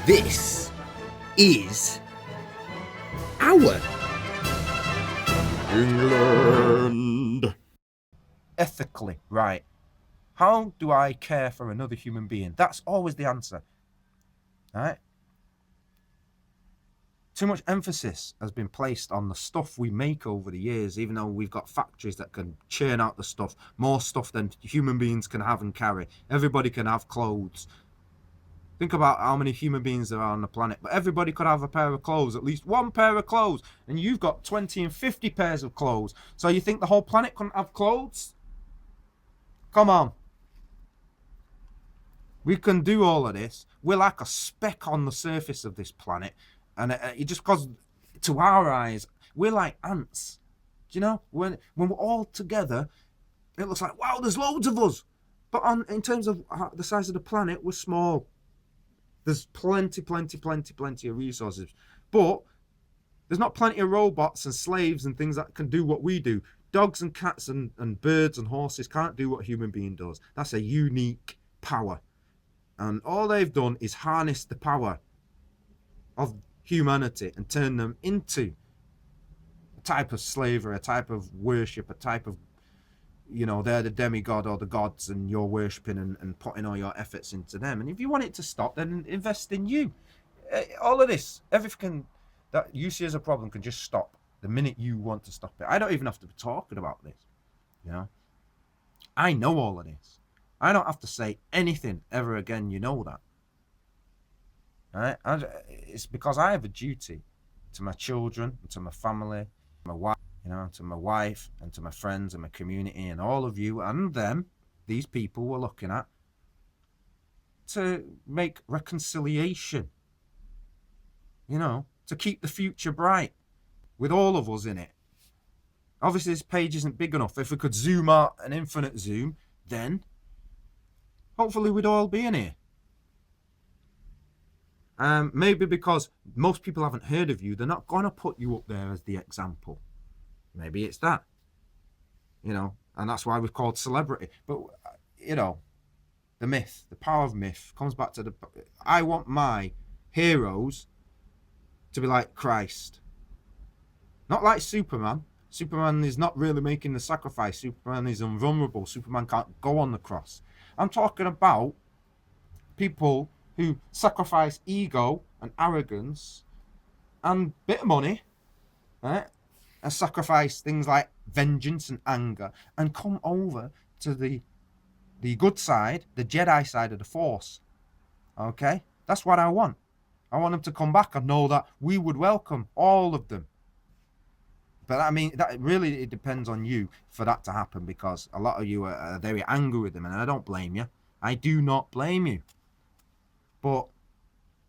This is our England. Ethically, right. How do I care for another human being? That's always the answer. Right? Too much emphasis has been placed on the stuff we make over the years, even though we've got factories that can churn out the stuff, more stuff than human beings can have and carry. Everybody can have clothes. Think about how many human beings there are on the planet, but everybody could have a pair of clothes, at least one pair of clothes, and you've got 20 and 50 pairs of clothes. So you think the whole planet couldn't have clothes? Come on. We can do all of this. We're like a speck on the surface of this planet, and it just because, to our eyes, we're like ants. Do you know? When we're all together, it looks like, wow, there's loads of us. But in terms of the size of the planet, we're small. There's plenty of resources. But there's not plenty of robots and slaves and things that can do what we do. Dogs and cats and birds and horses can't do what a human being does. That's a unique power. And all they've done is harness the power of humanity and turn them into a type of slavery, a type of worship, a type of, they're the demigod or the gods and you're worshipping and putting all your efforts into them. And if you want it to stop, then invest in you. All of this, everything that you see as a problem can just stop the minute you want to stop it. I don't even have to be talking about this. I know all of this. I don't have to say anything ever again, you know that. Right? It's because I have a duty to my children, and to my family, my wife, to my wife and to my friends and my community and all of you and them, these people we're looking at, to make reconciliation, to keep the future bright with all of us in it. Obviously this page isn't big enough. If we could zoom out an infinite zoom, then hopefully we'd all be in here. Maybe because most people haven't heard of you, they're not going to put you up there as the example. Maybe it's that, and that's why we've called celebrity. But, the myth, the power of myth comes back to I want my heroes to be like Christ. Not like Superman. Superman is not really making the sacrifice. Superman is invulnerable. Superman can't go on the cross. I'm talking about people who sacrifice ego and arrogance and a bit of money, right? And sacrifice things like vengeance and anger and come over to the good side, the Jedi side of the Force. Okay? That's what I want. I want them to come back and know that we would welcome all of them. But I mean, that really, it depends on you for that to happen, because a lot of you are very angry with them, and I don't blame you. I do not blame you. But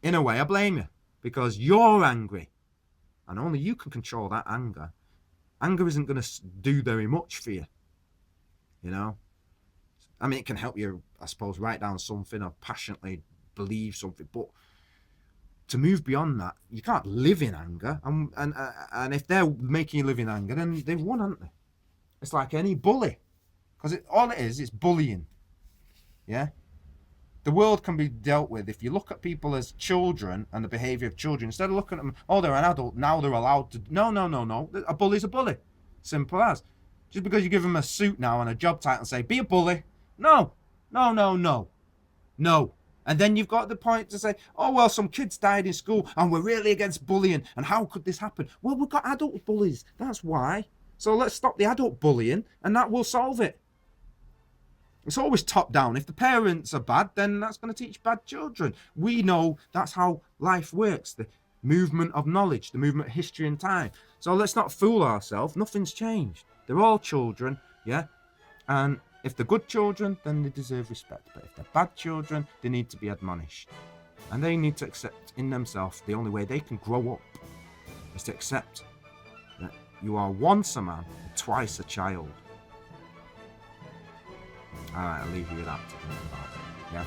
in a way, I blame you, because you're angry. And only you can control that anger. Anger isn't going to do very much for you. I mean, it can help you, I suppose, write down something or passionately believe something. But to move beyond that, you can't live in anger. And if they're making you live in anger, then they've won, haven't they? It's like any bully. Because all it is bullying. Yeah? The world can be dealt with if you look at people as children and the behaviour of children. Instead of looking at them, they're an adult, now they're allowed to. No. A bully's a bully. Simple as. Just because you give them a suit now and a job title and say, be a bully. No. And then you've got the point to say, some kids died in school and we're really against bullying. And how could this happen? Well, we've got adult bullies. That's why. So let's stop the adult bullying and that will solve it. It's always top down. If the parents are bad, then that's going to teach bad children. We know that's how life works. The movement of knowledge, the movement of history and time. So let's not fool ourselves. Nothing's changed. They're all children, yeah? And if they're good children, then they deserve respect. But if they're bad children, they need to be admonished. And they need to accept in themselves the only way they can grow up is to accept that you are once a man, twice a child. Alright, I'll leave you with that to think about. Yeah?